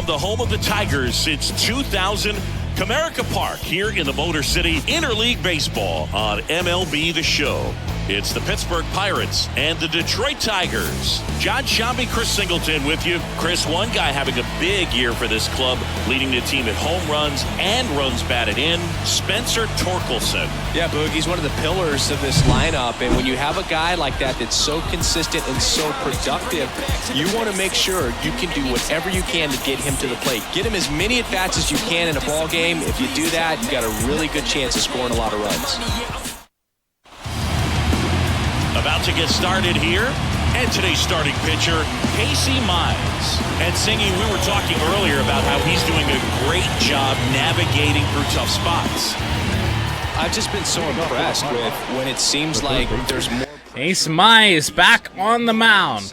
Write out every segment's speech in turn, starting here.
from the home of the Tigers since 2000, Comerica Park here in the Motor City. Interleague Baseball on MLB The Show. It's the Pittsburgh Pirates and the Detroit Tigers. John Shambi, Chris Singleton with you. Chris, one guy having a big year for this club, leading the team in home runs and runs batted in, Spencer Torkelson. Yeah, Boog, he's one of the pillars of this lineup, and when you have a guy like that that's so consistent and so productive, you want to make sure you can do whatever you can to get him to the plate. Get him as many at-bats as you can in a ball game. If you do that, you got a really good chance of scoring a lot of runs. About to get started here, and today's starting pitcher, Casey Mize. And Singy, we were talking earlier about how he's doing a great job navigating through tough spots. I've just been so impressed with when it seems like there's more. Ace Mize back on the mound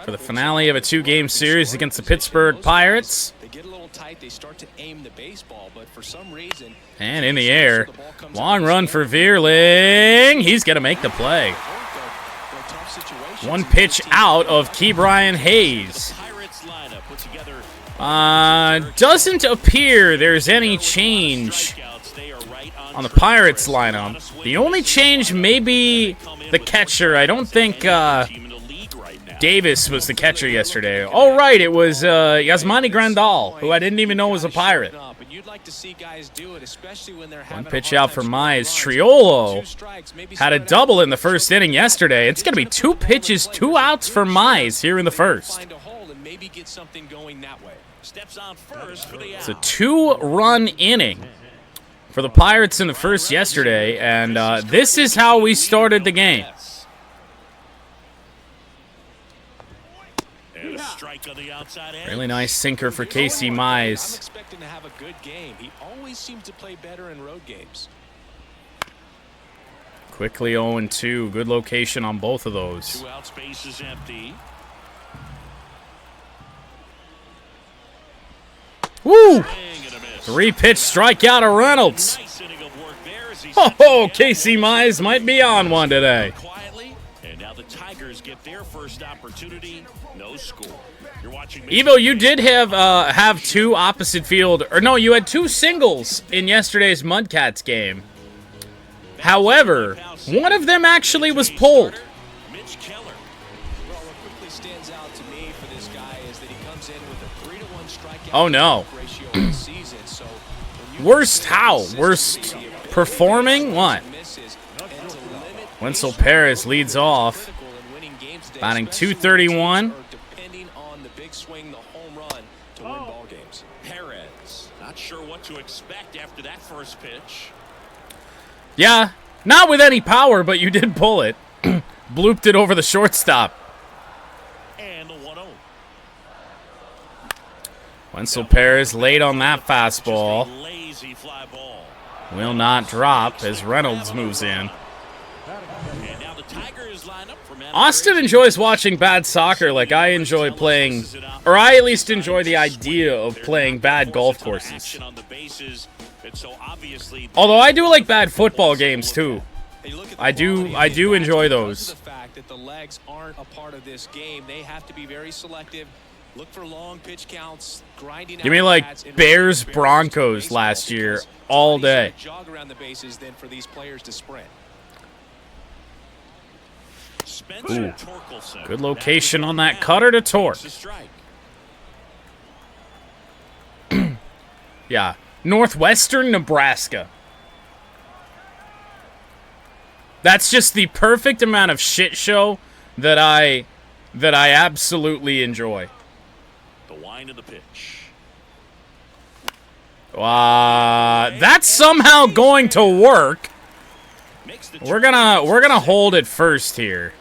for the finale of a two-game series against the Pittsburgh Pirates. They get a little tight, they start to aim the baseball, but for some reason. And in the air, long run for Vierling. He's going to make the play. One pitch out of Ke'Bryan Hayes. Doesn't appear there's any change on the Pirates lineup. The only change may be the catcher. I don't think Davis was the catcher yesterday. Oh, right, it was Yasmani Grandal, who I didn't even know was a Pirate. One pitch out for Mize. Triolo had a double in the first inning yesterday. It's going to be 2 pitches, 2 outs for Mize here in the first. It's a 2-run inning for the Pirates in the first yesterday, and this is how we started the game. Really nice sinker for Casey Mize. I'm expecting to have a good game. He always seems to play better in road games. Quickly 0-2. Good location on both of those. 2 out, space is empty. Woo! 3-pitch strikeout of Reynolds. Oh, Casey Mize might be on one today. And now the Tigers get their first opportunity. No score. Evo, you did have 2 opposite field, or no, you had 2 singles in yesterday's Mudcats game. However, one of them actually was pulled. Keller. Well, what quickly stands out to me for this guy is that he comes in with a 3-to-1 strikeout Oh no. ratio in the season. So Worst how? Worst performing? What? Wenzel Perez leads off, batting .231. Swing the home run to win ball games. Perez, not sure what to expect after that first pitch. Yeah, not with any power, but you did pull it. Blooped it over the shortstop. And the 1-0. Wenzel Perez late on that fastball. Lazy fly ball. Will not drop as Reynolds moves in. And now the Tigers line up for Austin enjoys watching bad soccer like I enjoy playing, or I at least enjoy the idea of playing bad golf courses. Although I do like bad football games too. I do enjoy those. The fact that the legs aren't a part of this game, they have to be very selective. Look for long pitch counts, grinding out. Give me like Bears Broncos last year all day. Jog around the bases than for these players to sprint. Ooh, good location on that cutter to torque. Yeah, northwestern Nebraska. That's just the perfect amount of shit show that I absolutely enjoy. The wind of the pitch. That's somehow going to work. We're gonna hold it first here.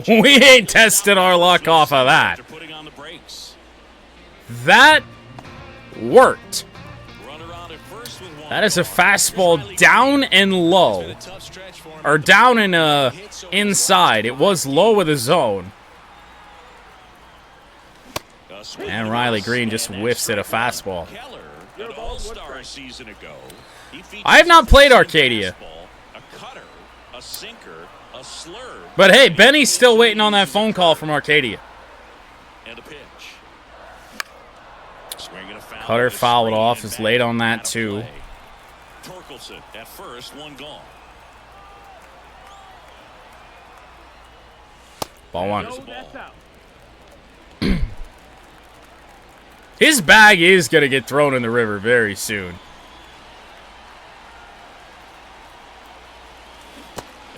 We ain't tested our luck off of that. That worked. That is a fastball down and low. Or down and inside. It was low with a zone. And Riley Green just whiffs at a fastball. I have not played Arcadia. But hey, Benny's still waiting on that phone call from Arcadia. And a pitch. Cutter fouled off. Is late on that, too. Torkelson at first, one gone. Ball one. His bag is going to get thrown in the river very soon.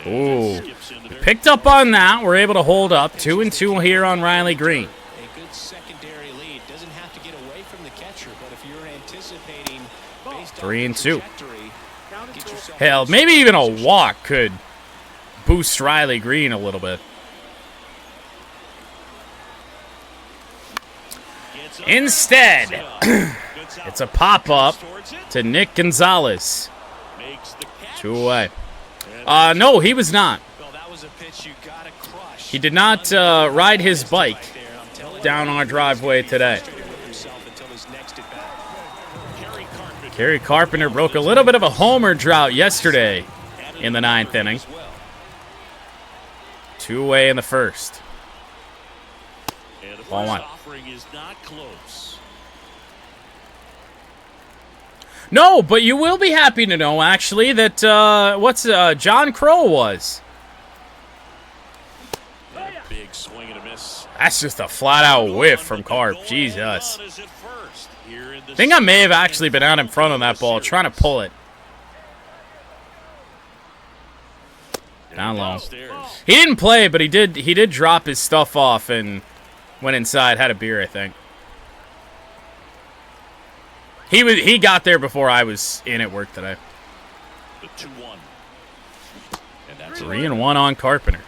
Ooh. Picked up on that. We're able to hold up. 2-2 here on Riley Green. A good secondary lead. Doesn't have to get away from the catcher, but if you're anticipating 3-2. Hell, maybe even a walk could boost Riley Green a little bit. Instead, it's a pop-up to Nick Gonzalez. 2 away. No, he was not. He did not ride his bike down our driveway today. Kerry Carpenter broke a little bit of a homer drought yesterday in the 9th inning. 2 away in the first. Ball one. No, but you will be happy to know, actually, that John Crow was. Big swing and a miss. That's just a flat-out whiff from Carp. Jesus. I think I may have actually been out in front on that ball, trying to pull it. Down low. He didn't play, but he did drop his stuff off and went inside, had a beer, I think. He got there before I was in at work today. 3-1 on Carpenter.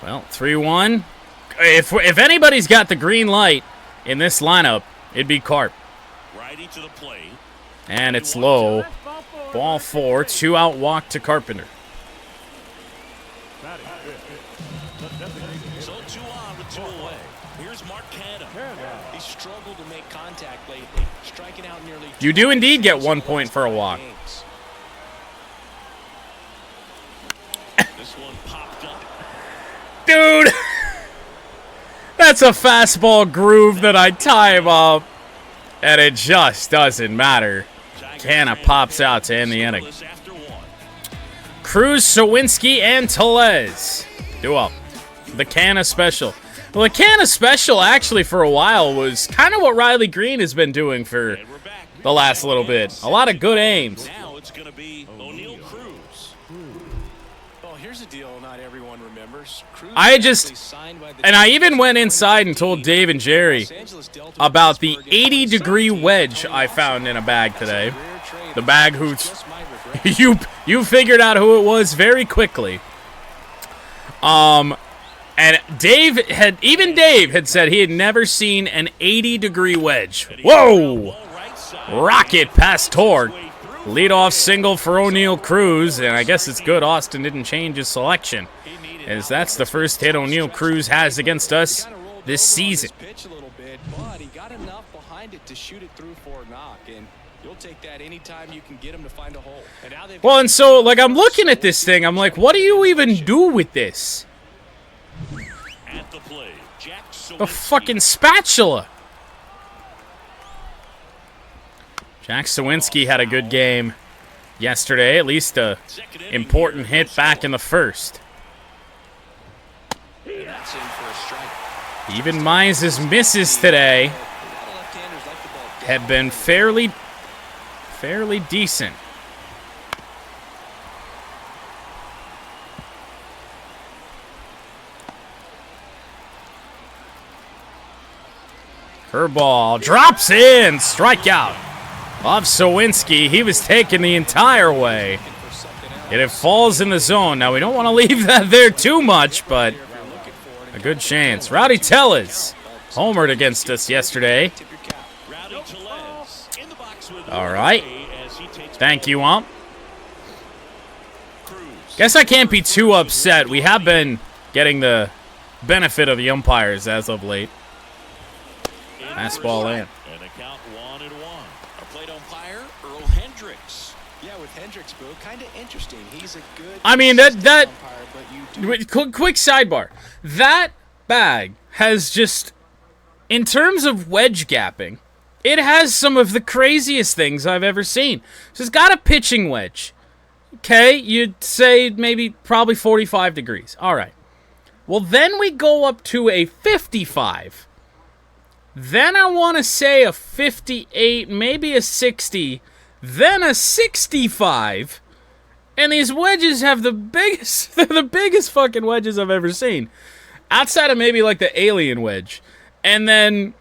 Well, 3-1. If anybody's got the green light in this lineup, it'd be Carp. Righty to the plate. And it's low. Ball 4. 2 out walk to Carpenter. So 2 on with 2 away. Here's Mark Canna. He struggled to make contact lately, striking out nearly. You do indeed get 1 point for a walk. This one popped up. Dude! That's a fastball groove that I time up. And it just doesn't matter. Canna pops out to end the inning. Cruz, Sawinski, and Tellez. Duel. The Canna special. Well, the Canna special, actually, for a while, was kind of what Riley Green has been doing for the last little bit. A lot of good aims. Now it's going to be O'Neal Cruz. Well, here's a deal not everyone remembers. And I even went inside and told Dave and Jerry about the 80-degree wedge I found in a bag today. The bag who's you figured out who it was very quickly. And Dave had said he had never seen an 80-degree wedge. Whoa! Rocket past Torg. Leadoff single for O'Neal Cruz, and I guess it's good Austin didn't change his selection, as that's the first hit O'Neal Cruz has against us this season. He got enough behind it to shoot it through for a knock, and you'll take that anytime you can get him to find a hole. Well, and so, like, I'm looking at this thing, I'm like, what do you even do with this? At the play, the fucking spatula. Jack Sawinski had a good game yesterday, at least a important hit back in the first. Even Mize's misses today have been fairly decent. Curveball drops in, strikeout of Sawinski. He was taken the entire way. And it falls in the zone. Now, we don't want to leave that there too much, but a good chance. Rowdy Tellez homered against us yesterday. All right. Thank you, Ump. Guess I can't be too upset. We have been getting the benefit of the umpires as of late. Fastball in. And a count 1-1. Our plate umpire, Earl Hendricks. Yeah, with Hendricks, bro, kind of interesting. He's a good. I mean, that umpire, but you quick sidebar. That bag has just, in terms of wedge gapping, it has some of the craziest things I've ever seen. So it's got a pitching wedge. Okay, you'd say maybe probably 45 degrees. All right. Well, then we go up to a 55. Then I want to say a 58, maybe a 60, then a 65. And these wedges have the biggest, they're the biggest fucking wedges I've ever seen. Outside of maybe like the alien wedge. And then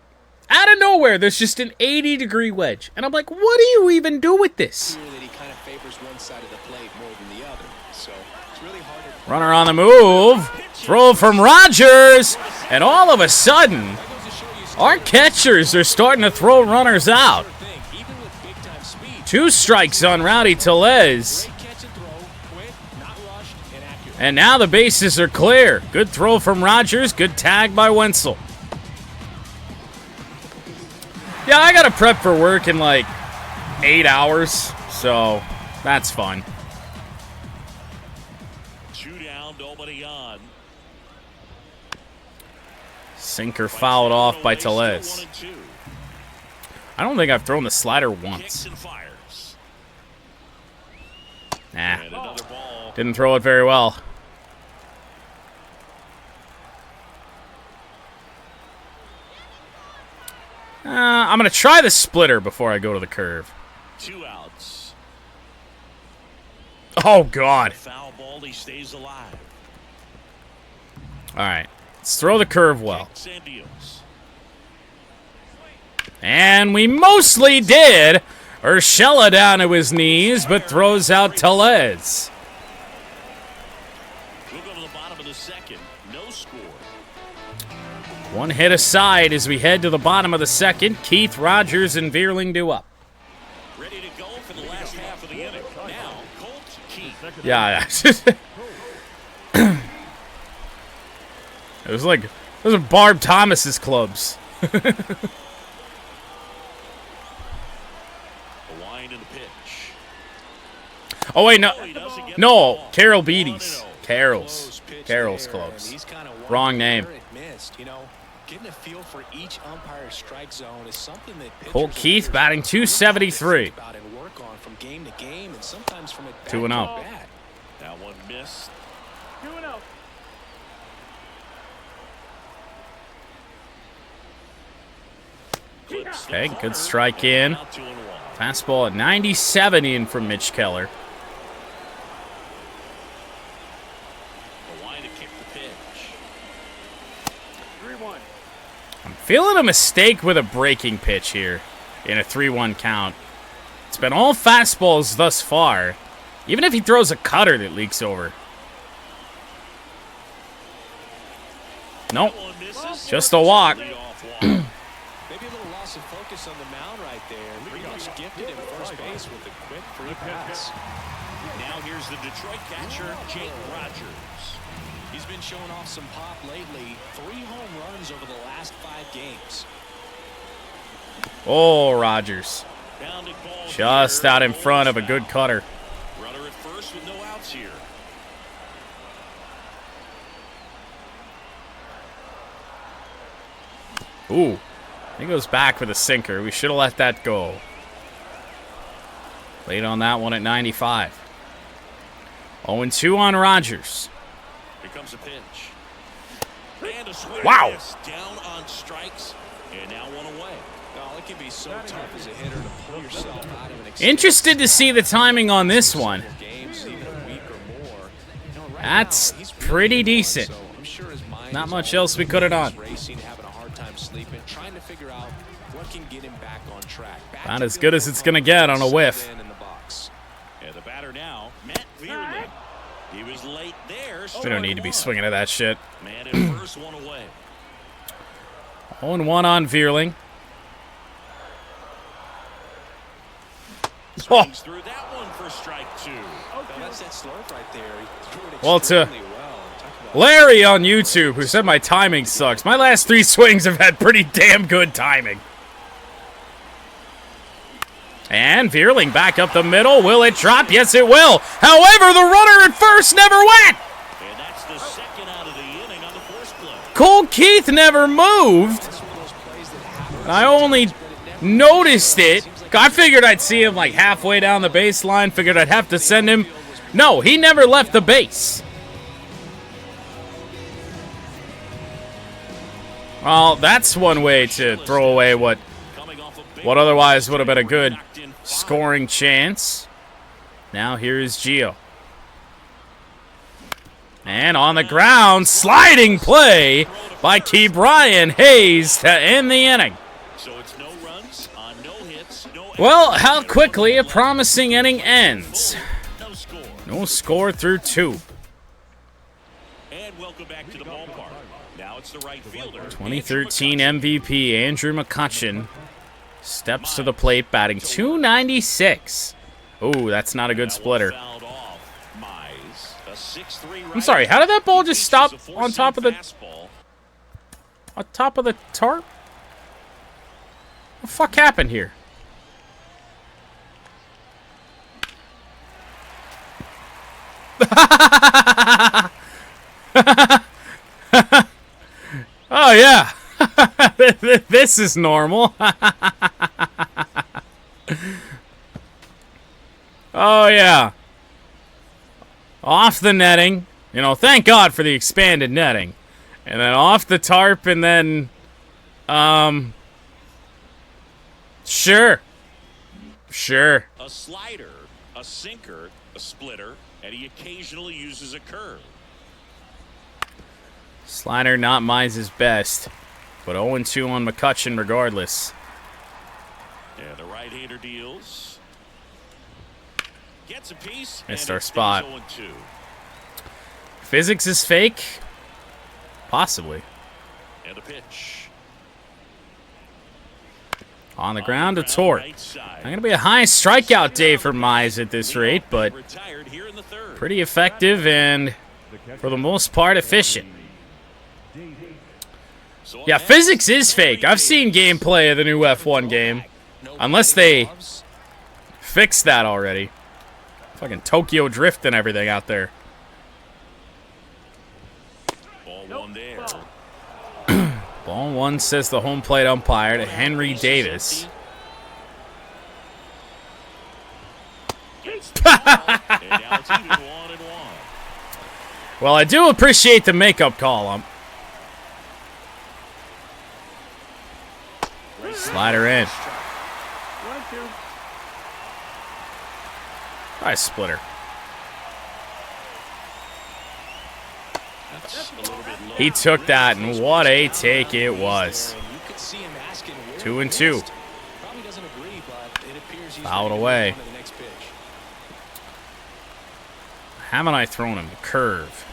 out of nowhere, there's just an 80-degree wedge. And I'm like, what do you even do with this? that he kind of favors one side of the plate more than the other. So it's really hard to... Runner on the move. Throw from Rogers. And all of a sudden, our catchers are starting to throw runners out. 2 strikes on Rowdy Tellez. And now the bases are clear. Good throw from Rogers. Good tag by Wenzel. Yeah, I got to prep for work in like 8 hours, so that's fun. 2 down, nobody on. Sinker fouled off by Tellez. I don't think I've thrown the slider once. Nah, didn't throw it very well. I'm going to try the splitter before I go to the curve. 2 outs. Oh, God. Foul ball, he stays alive. All right. Let's throw the curve well. And we mostly did. Urshela down to his knees, but throws out Tellez. We'll go to the bottom of the second. No score. 1 hit aside as we head to the bottom of the second. Keith, Rogers, and Vierling do up. Ready to go for the last half of the inning. Now, Colt, Keith. Yeah. It was like, those are Barb Thomas's clubs. The wind and the pitch. Oh, wait, no. No, Carol Beatty's. Carol's clubs. Wrong name. Getting a feel for each umpire's strike zone is something that Colt Keith batting .273. 2-0. That one missed. 2-0. Okay, good strike in. Fastball at 97 in from Mitch Keller. The wind to kick the pitch. 3-1. I'm feeling a mistake with a breaking pitch here in a 3-1 count. It's been all fastballs thus far. Even if he throws a cutter that leaks over. Nope. Just a walk. Maybe a little loss of focus on the mound right there. Pretty much gifted him first base with a quick free pass. Now here's the Detroit catcher, Jake Rogers. He's been showing off some pop lately. 3 home runs over the last 5 games. Oh, Rogers. Grounded ball Just here. out in front of a good cutter. Runner at first with no outs here. Ooh. He goes back with a sinker. We should have let that go. Late on that one at 95. 0-2 on Rogers. Here comes a pitch. And a swing. Wow. Down on strikes. And now 1 away. Oh, it can be so tough as a hitter to pull yourself out of an Interested to see the timing on this one. games, even a week or more. That's pretty decent. I'm sure his mind Not is much all else we could have done. racing, having a hard time sleeping, trying to figure out what can get him back on track. About as good as it's going to get on a whiff. In the box. Yeah, the batter now, Matt Vierling. He was late there. We don't need to be swinging at that shit. Man at first, 1 away. 0-1 on Vierling. Oh. Swings through that one for strike 2. Now, that's that slurp right there. He threw it Well, to extremely well. Talk about Larry on YouTube, who said my timing sucks. My last 3 swings have had pretty damn good timing. And Vierling back up the middle. Will it drop? Yes, it will. However, the runner at first never went. And that's the second out of the inning on the first play. Cole Keith never moved. I only noticed it. I figured I'd see him like halfway down the baseline. Figured I'd have to send him. No, he never left the base. Well, that's one way to throw away what otherwise would have been a good scoring chance. Now here's Gio. And on the ground, sliding play by Ke'Bryan Hayes to end the inning. So it's no runs on no hits, no. Well, how quickly a promising inning ends. No score. No score through 2. And welcome back to the ballpark. Now it's the right fielder. 2013 MVP Andrew McCutchen steps to the plate, batting .296. Ooh, that's not a good splitter. I'm sorry, how did that ball just stop on top of the tarp? What the fuck happened here? Oh yeah. This is normal. Oh yeah. Off the netting. You know, thank God for the expanded netting. And then off the tarp and then sure. Sure. A slider, a sinker, a splitter, and he occasionally uses a curve. Slider not Mize's best, but 0-2 on McCutchen regardless. Yeah, the right-hander deals. Gets a piece. Missed and our spot. 0-2. Physics is fake? Possibly. And a pitch. On the ground to Torp. Not going to be a high strikeout day for Mize at this rate, but pretty effective and, for the most part, efficient. Yeah, physics is fake. I've seen gameplay of the new F1 game. Unless they fixed that already. Fucking Tokyo Drift and everything out there. Ball one there. Ball one, says the home plate umpire to Henry Davis. Well, I do appreciate the makeup call. Slider in. Nice splitter. He took that, and what a take it was. 2-2. Fouled away. Haven't I thrown him? Curve.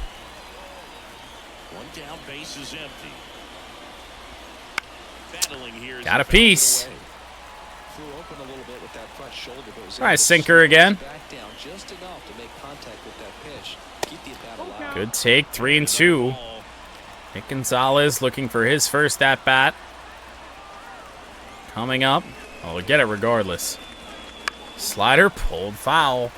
One down, base is empty. Got a piece. Try sinker again. Good take, 3-2. Nick Gonzalez looking for his first at-bat. Coming up. Oh, we'll get it regardless. Slider pulled foul.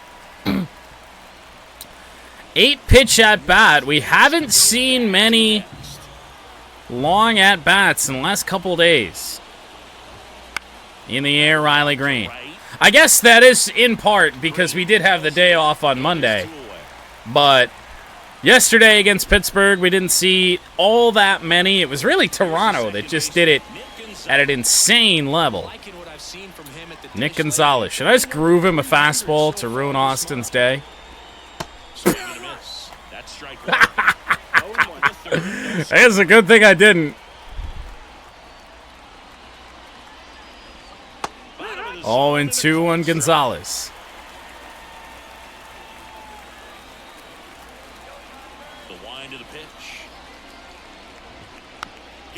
8-pitch at-bat. We haven't seen many long at-bats in the last couple days. In the air, Riley Green. I guess that is in part because we did have the day off on Monday. But yesterday against Pittsburgh, we didn't see all that many. It was really Toronto that just did it at an insane level. Nick Gonzalez. Should I just groove him a fastball to ruin Austin's day? It's a good thing I didn't. 0-2 on Gonzalez.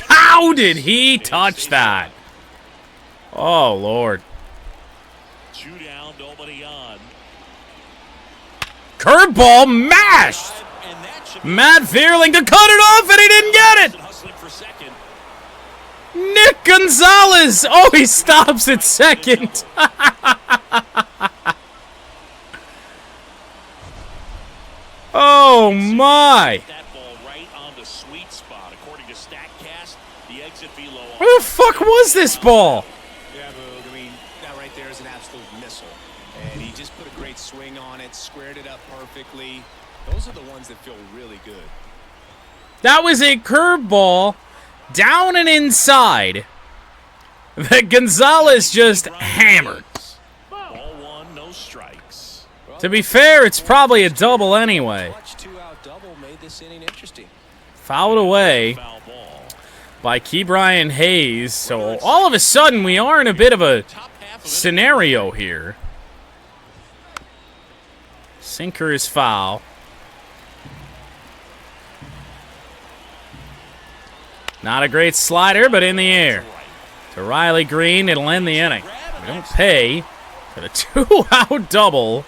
How did he touch that? Oh, Lord. Two down, nobody on. Curveball mashed. Matt Vierling to cut it off, and he didn't get it. Nick Gonzalez. Oh, he stops at second. Where the fuck was this ball? Yeah, Boog. I mean, that right there is an absolute missile. And he just put a great swing on it, squared it up perfectly. Those are the ones that feel really good. That was a curveball down and inside that Gonzalez just hammered. Ball one, no strikes. To be fair, it's probably a double anyway. Clutch two-out double made this inning interesting. Fouled away Foul ball. by Ke'Bryan Hayes. So all of a sudden, we are in a bit of a Top half of it. scenario here. Sinker is foul. Not a great slider, but in the air. To Riley Green, it'll end the inning. We don't pay for the two-out double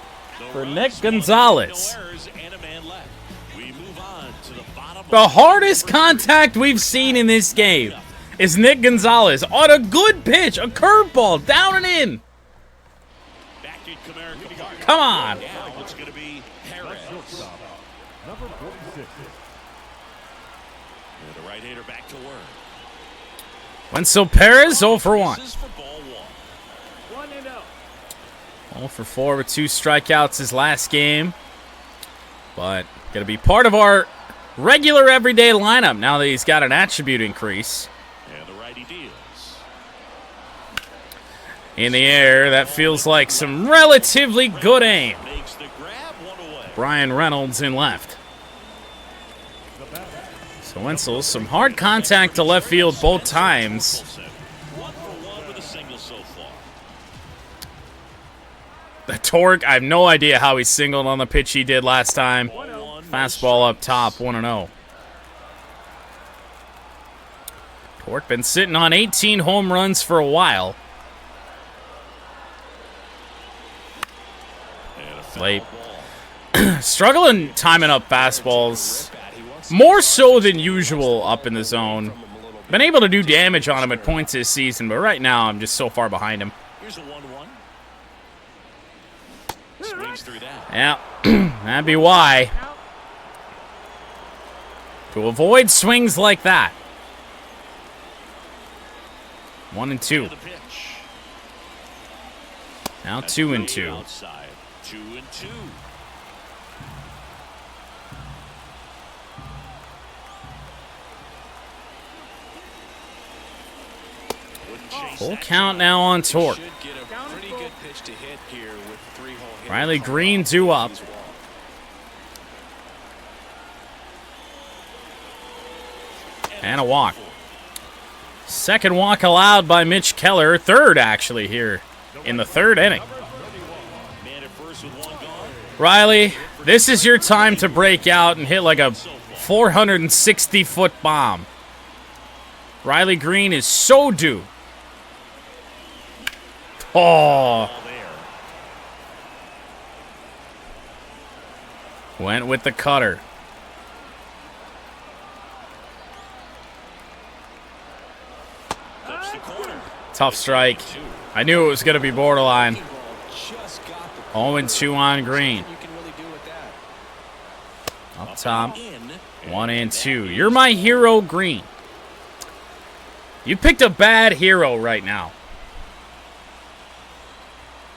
for Nick Gonzalez. No errors and a man left. We move on to the bottom. The hardest contact we've seen in this game is Nick Gonzalez on a good pitch, a curveball, down and in. Back at Comerica Park. Come on. Now it's going to be Perez. Number 46. And the right-hander back to work. Wenzel Perez 0 for 1. This is for ball one. 1-0. 0 for 4 with 2 strikeouts his last game. But going to be part of our regular everyday lineup now that he's got an attribute increase. And the righty deals. In the air, that feels like some relatively good aim. Makes the grab, one away. Brian Reynolds in left. So Wenzel, some hard contact to left field both times. 1 for 1 with a single so far. The torque, I have no idea how he singled on the pitch he did last time. Fastball up top, 1-0. Torque been sitting on 18 home runs for a while. And a foul Late. ball. Struggling timing up fastballs. More so than usual up in the zone. Been able to do damage on him at points this season, but right now I'm just so far behind him. Here's a 1-1. Swings through that. Yeah, that'd be why. To avoid swings like that. 1 and 2. The pitch. Now That's 2 and way 2. Outside. 2 and 2. Wouldn't chase Full that. count now on Torque. Should get a pretty good pitch to hit here with 3-hole hit. Riley Green due up. And a walk. Second walk allowed by Mitch Keller. Third, actually, here in the third inning. Man at first with 1 gone. Riley, this is your time to break out and hit like a 460-foot bomb. Riley Green is so due. Oh, All there. went with the cutter. Clips the corner. Tough strike. I knew it was going to be borderline. Just got the 0-2 on Green. you can really do with that. Up top, In. 1 and 2. You're my hero, Green. You picked a bad hero right now.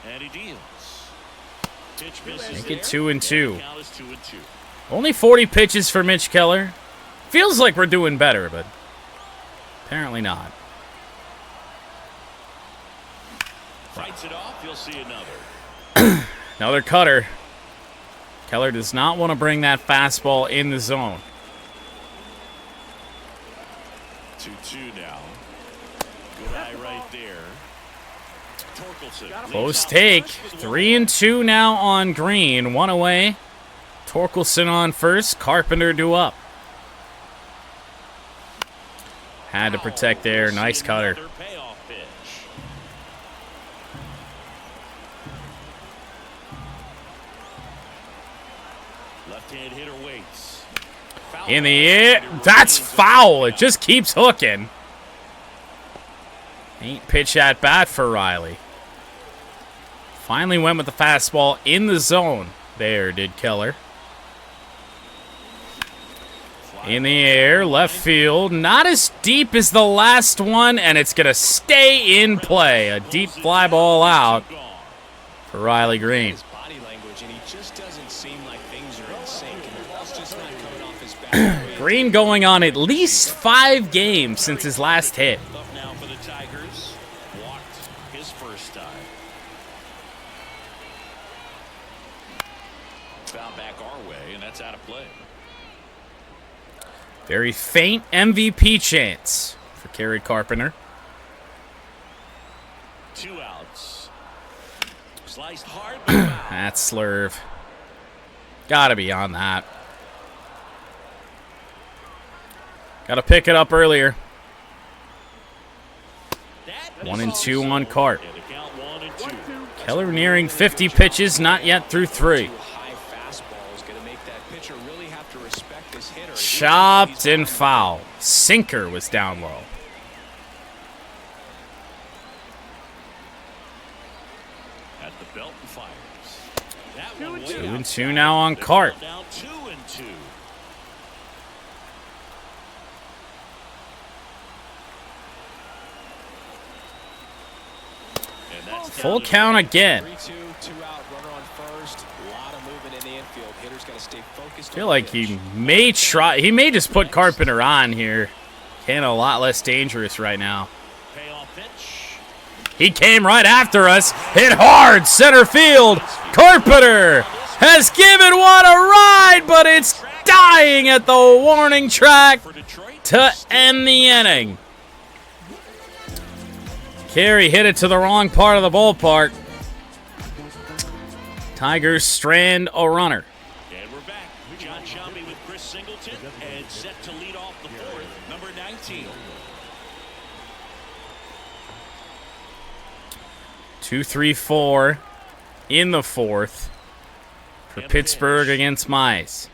And he deals. Pitch misses Make there. it 2 and 2. Count is 2 and 2. Only 40 pitches for Mitch Keller. Feels like we're doing better, but apparently not. Fights it off. You'll see another. Another cutter. Keller does not want to bring that fastball in the zone. 2-2 now. Good eye right there. Torkelson. Close take. 3 and 2 now on Green. 1 away. Torkelson on first. Carpenter due up. Had to protect there. Nice cutter. Another payoff pitch. Left-hand hitter waits. Foul In the ball. air. That's foul. It just keeps hooking. Ain't pitch at bat for Riley. Finally went with the fastball in the zone. There, did Keller. In the air, left field, not as deep as the last one, and it's going to stay in play. A deep fly ball out for Riley Green. Green going on at least 5 games since his last hit. Now for the Tigers. Walked his first time. Foul back our way, and that's out of play. Very faint MVP chance for Kerry Carpenter. 2 outs. Sliced hard. That's slurve. Gotta be on that. Gotta pick it up earlier. 1-2 on Cart. Keller nearing 50 pitches, not yet through 3. Chopped and foul. Sinker was down low. At the belt and fires. 2-2 now on Cart. Now 2-2. Full count again. 3-2, 2 out, runner on first. A lot of movement in the infield. Hitter's got to stay focused. I feel like he may try. He may just put Carpenter on here. Kind of a lot less dangerous right now. Payoff pitch. He came right after us. Hit hard. Center field. Carpenter has given one a ride, but it's dying at the warning track to end the inning. Carey hit it to the wrong part of the ballpark. Tigers strand a runner. And we're back. John Shelby with Chris Singleton and set to lead off the 4th, number 19. 2-3-4 in the 4th for Pittsburgh against Mize.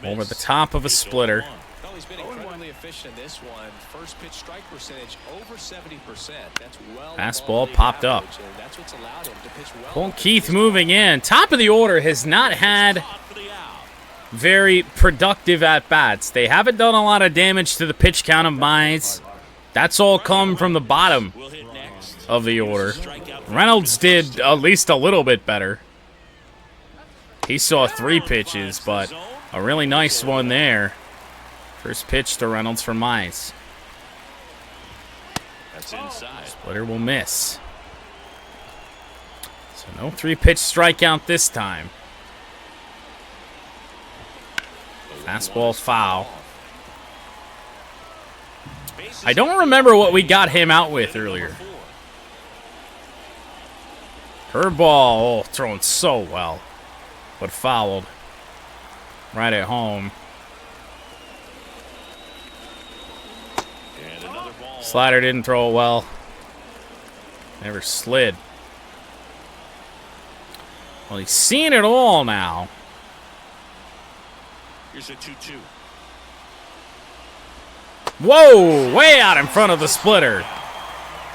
Over the top of a splitter. Well, he's been incredibly efficient in this one. First pitch strike percentage over 70%. That's well fastball popped up. That's what's allowed him to pitch well. Cole Keith moving in. Top of the order has not had very productive at-bats. They haven't done a lot of damage to the pitch count of Mize. That's all come from the bottom of the order. Reynolds did at least a little bit better. He saw 3 pitches, but a really nice one there. First pitch to Reynolds for Mize. That's inside. Splitter will miss. So no 3-pitch strikeout this time. Fastball foul. I don't remember what we got him out with earlier. Curveball, oh, thrown so well, but fouled right at home. Slider didn't throw it well. Never slid. Well, he's seen it all now. Here's a 2-2. Whoa, way out in front of the splitter.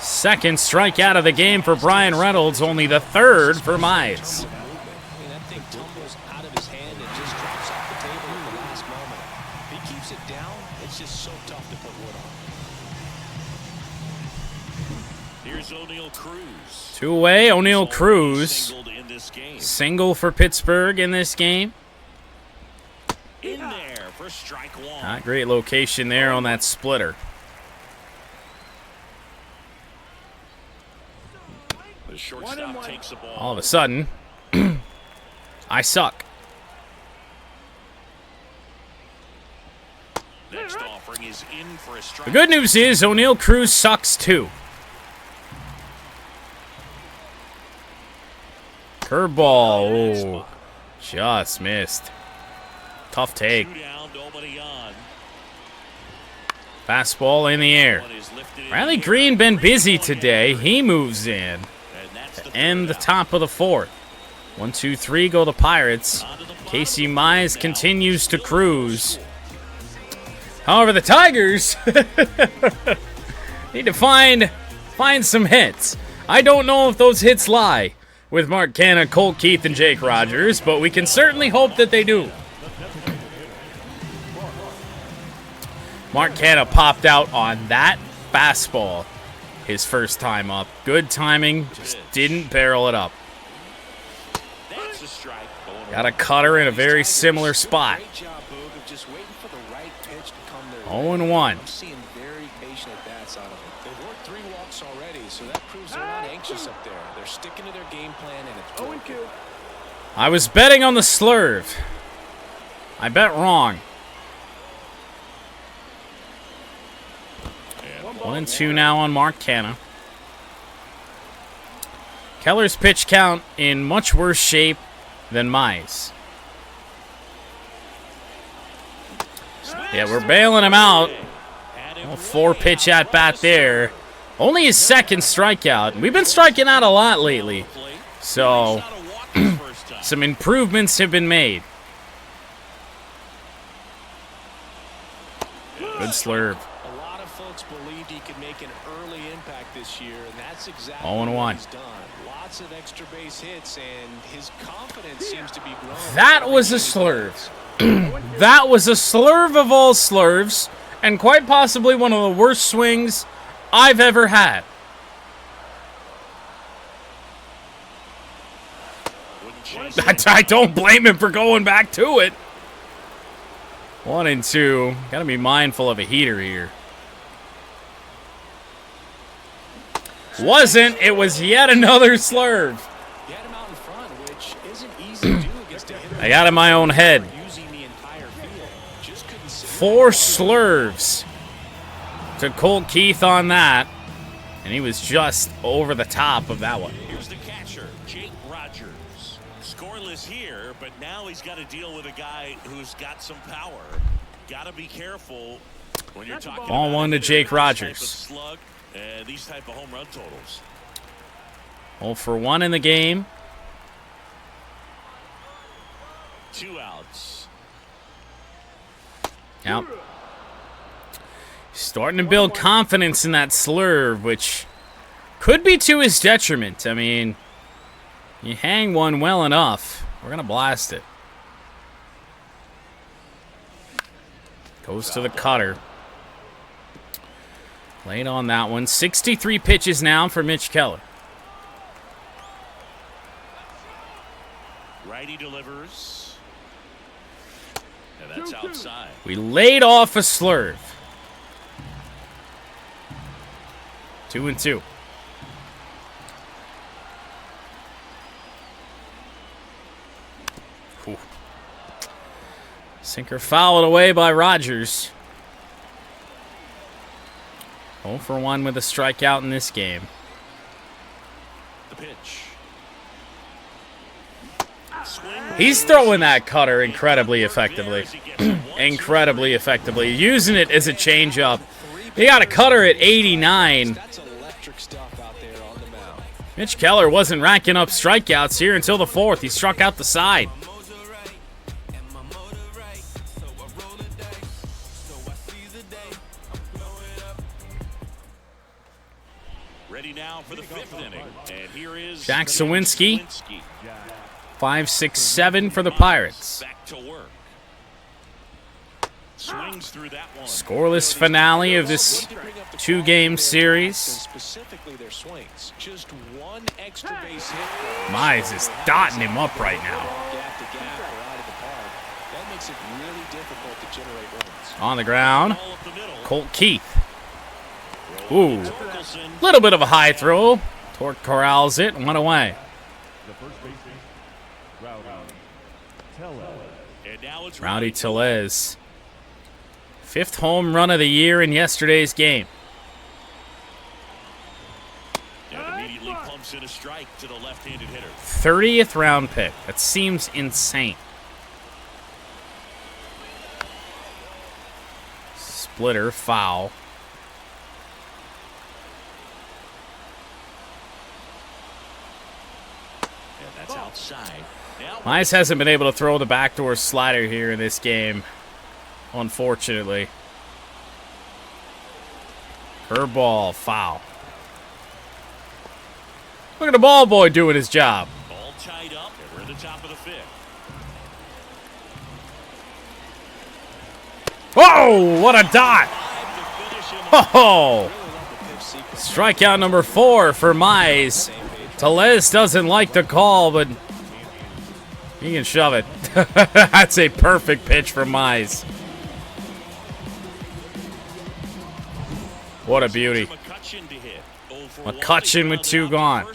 Second strikeout of the game for Brian Reynolds, only the 3rd for Mize. That thing tumbles out of his hand and just drops off the table at the last moment. If he keeps it down, it's just so tough to put wood on. Here's O'Neal Cruz. 2-away, O'Neal Cruz. Single for Pittsburgh in this game. In there for strike 1. Not great location there on that splitter. The shortstop takes the ball. All of a sudden, I suck. Next offering is in for a strike. The good news is O'Neal Cruz sucks too. Curveball, oh, just missed. Tough take. Fastball in the air. Riley Green been busy today. He moves in to end the top of the 4th. 1-2-3 go the Pirates. Casey Mize continues to cruise. However, the Tigers need to find some hits. I don't know if those hits lie with Mark Canha, Colt Keith, and Jake Rogers, but we can certainly hope that they do. Mark Canha popped out on that fastball his first time up. Good timing, just didn't barrel it up. That's a strike. Got a cutter in a very similar spot. 0-1. I'm seeing very patient at bats out of them. They've worked 3 walks already, so that proves they're not anxious up there. They're sticking to their game plan, and it's working. I was betting on the slurve. I bet wrong. 1-2 now on Mark Canha. Keller's pitch count in much worse shape than Mize. Yeah, we're bailing him out. 4-pitch at bat there. Only his second strikeout. We've been striking out a lot lately. So, some improvements have been made. Good slurve. A lot of folks believed he could make an early impact this year, and that's exactly 0-1. what he's done. Lots of extra base hits, and his confidence seems to be growing. That was a slurve. That was a slurve of all slurves, and quite possibly one of the worst swings I've ever had. I don't blame him for going back to it. 1-2. Got to be mindful of a heater here. Wasn't. It was yet another slurve. I got in my own head. 4 slurves to Colt Keith on that, and he was just over the top of that one. Here's the catcher, Jake Rogers. Scoreless here, but now he's got to deal with a guy who's got some power. Got to be careful when you're talking Ball about 1 to Jake Rogers. Slug and these type of home run totals. 0-for-1 in the game. 2 outs. Yep. Starting to build confidence in that slurve, which could be to his detriment. I mean, you hang one well enough, we're going to blast it. Goes to the cutter. Late on that one. 63 pitches now for Mitch Keller. Righty delivers. And that's outside. We laid off a slurve. 2-2. Whew. Sinker fouled away by Rogers. 0-for-1 with a strikeout in this game. The pitch. He's throwing that cutter incredibly effectively. Incredibly effectively. Using it as a changeup. He got a cutter at 89. Mitch Keller wasn't racking up strikeouts here until the 4th. He struck out the side. Ready now for the 5th inning. And here is Jack Sawinski. 5-6-7 for the Pirates. Back to work. Swings through that one. Scoreless finale of this 2-game series. Specifically their swings. Just one extra base hit. Mize is dotting him up right now. Gap to gap or out of the park. That makes it really difficult to generate runs. On the ground, Colt Keith. Ooh, little bit of a high throw. Torque corrals it and went away. The first baseman, Teller. And now it's Rowdy Tellez. 5th home run of the year in yesterday's game. And immediately pumps in a strike to the left-handed hitter. 30th round pick. That seems insane. Splitter, foul. And that's outside. Now Mize hasn't been able to throw the backdoor slider here in this game, unfortunately. Curveball, foul. Look at the ball boy doing his job. all tied up. And we're at the top of the 5th. Whoa, what a dot! Oh! Strikeout number 4 for Mize. Tellez doesn't like the call, but he can shove it. That's a perfect pitch for Mize. What a beauty. McCutchen with 2 gone.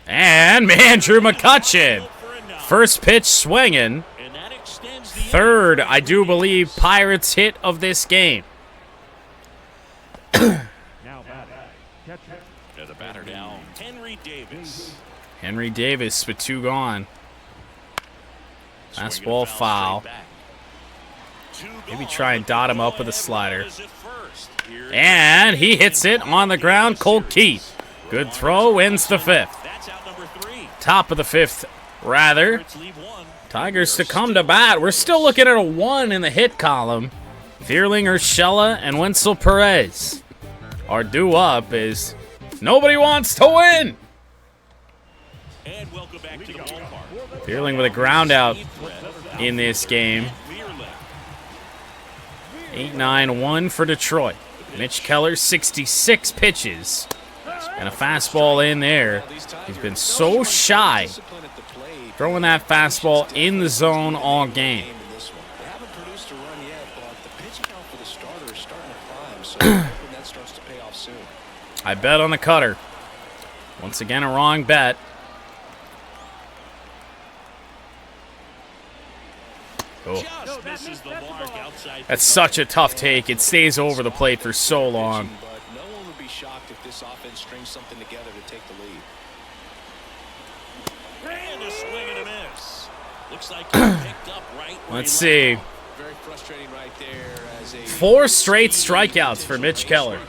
And Andrew McCutchen. First pitch swinging. Third, I do believe, Pirates hit of this game. Now batting, catcher. The batter now, Henry Davis. Henry Davis with 2 gone. Fastball foul. Maybe try and dot him up with a slider. And he hits it on the ground. Colt Keith. Good throw, wins the 5th. Top of the 5th, rather. Tigers to come to bat. We're still looking at a 1 in the hit column. Thierling, Urshela, and Wenzel Perez are due up as nobody wants to win. Thierling with a ground out in this game. 8-9-1 for Detroit. Mitch Keller, 66 pitches. And a fastball in there. He's been so shy throwing that fastball in the zone all game. I bet on the cutter. Once again, a wrong bet. Oh. That's such a tough take. It stays over the plate for so long. No one would be shocked if this offense strings something together to take the lead. And a swing and a miss. Looks like he picked up right. Let's see. Very frustrating right there as a 4 straight strikeouts for Mitch Keller.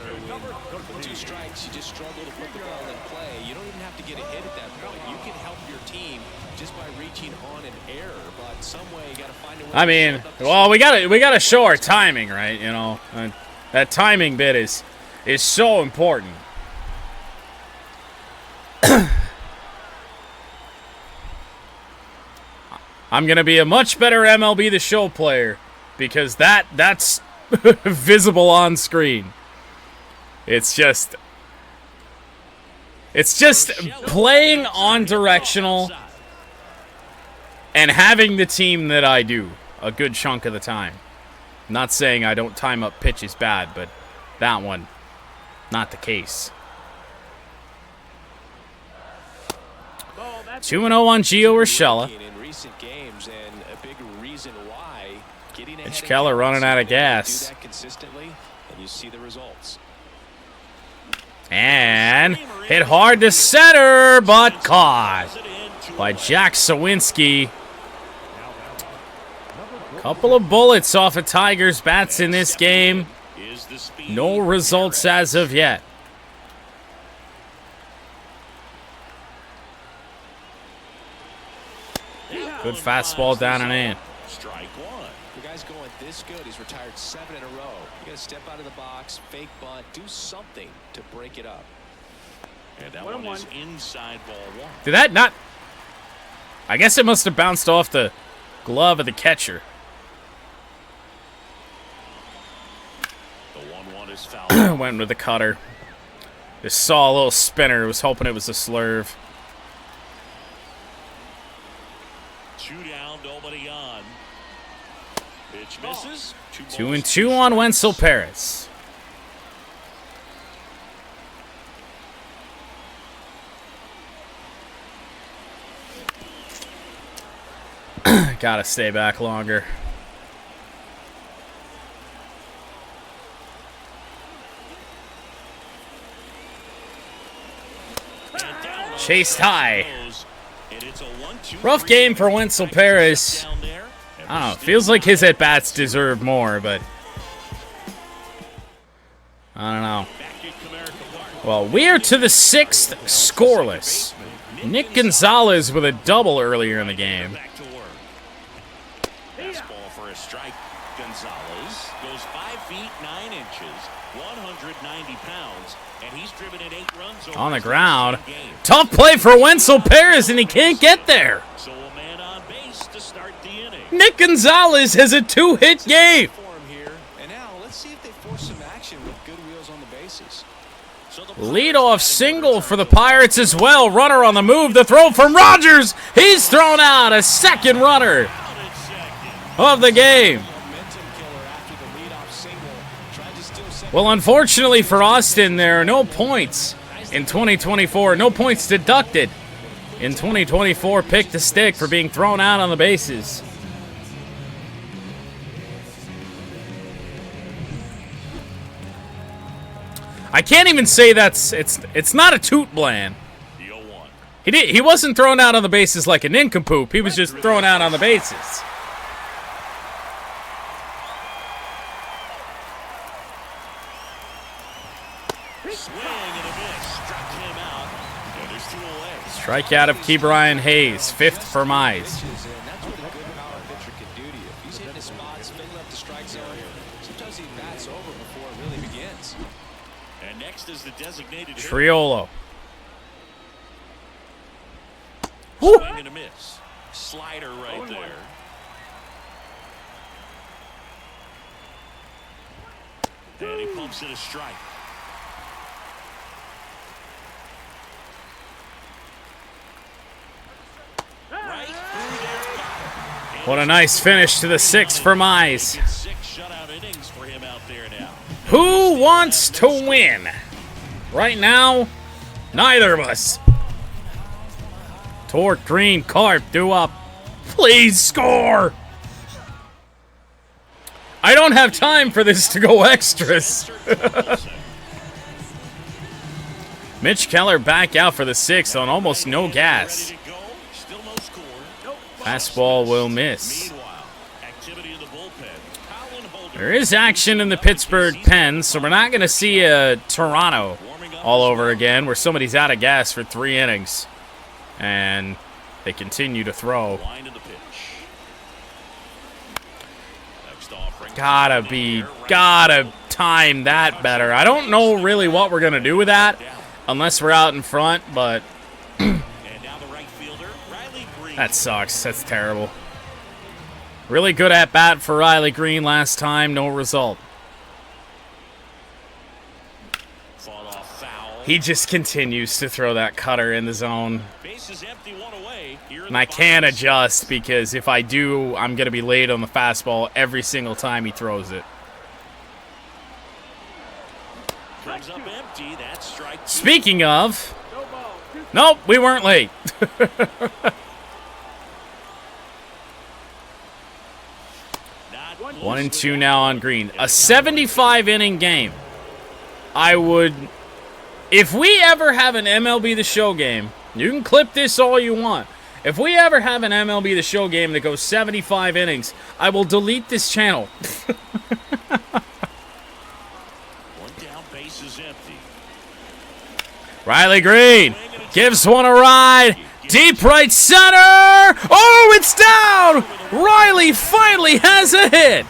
2 strikes, you just struggle to put the ball in play. You don't even have to get a hit at that point. You can help your team just by reaching on an error, but some way you got to find a way. I mean, well, we gotta show our timing, right? You know, that timing bit is so important. I'm gonna be a much better MLB The Show player because that's visible on screen. It's just playing on directional and having the team that I do a good chunk of the time. I'm not saying I don't time up pitches bad, but that one, not the case. 2-0 on Gio Urshela. Mitch Keller running out of gas. And hit hard to center, but caught by Jack Sawinski. Couple of bullets off of Tigers' bats in this game. No results as of yet. Good fastball down and in. Strike 1. The guy's going this good. He's retired 7 in a row. You got to step out of the box, fake bunt, do something to break it up. And that one is inside ball 1. Did that not? I guess it must have bounced off the glove of the catcher. The 1-1 is foul. Went with the cutter. Just saw a little spinner. Was hoping it was a slurve. 2 down, nobody on. Pitch misses. 2-2 on Wenzel Perez. Gotta stay back longer. Chased high. Rough game for Wenzel Perez. I don't know. Feels like his at-bats deserve more, but I don't know. Well, we are to the 6th scoreless. Nick Gonzalez with a double earlier in the game. Fastball for a strike. Gonzalez goes 5 feet 9 inches, 190 pounds, and he's driven in 8 runs on the ground. Tough play for Wenzel Perez, and he can't get there. So a man on base to start the inning. Nick Gonzalez has a 2-hit game. force some action with good wheels on the bases. Leadoff single for the Pirates as well. Runner on the move. The throw from Rogers. He's thrown out. A second runner of the game. Well, unfortunately for Austin, there are no points in 2024. No points deducted in 2024. Pick the stick for being thrown out on the bases. I can't even say it's not a toot bland. He wasn't thrown out on the bases like a nincompoop. He was just thrown out on the bases. Strikeout of Ke'Bryan Hayes, 5th for Mize. Triolo. Swing and a miss. Slider right there. And he pumps it a strike. Right through there. What a nice finish to the 6th for Mize. 6 shutout innings for him out there now. Who wants to win? Right now, neither of us. Torque, Green, Carp, due up. Please score! I don't have time for this to go extras. Mitch Keller back out for the 6th on almost no gas. Fastball will miss. There is action in the Pittsburgh pen, so we're not going to see a Toronto all over again where somebody's out of gas for 3 innings. And they continue to throw. Gotta time that better. I don't know really what we're going to do with that unless we're out in front, but that sucks. That's terrible. Really good at bat for Riley Green last time. No result. He just continues to throw that cutter in the zone. And I can't adjust because if I do, I'm going to be late on the fastball every single time he throws it. Speaking of, nope, we weren't late. 1-2 now on Green. A 75-inning game. I would... If we ever have an MLB The Show game, you can clip this all you want. If we ever have an MLB The Show game that goes 75 innings, I will delete this channel. One down, base is empty. Riley Green gives one a ride. Deep right center. Oh, it's down. Riley finally has a hit.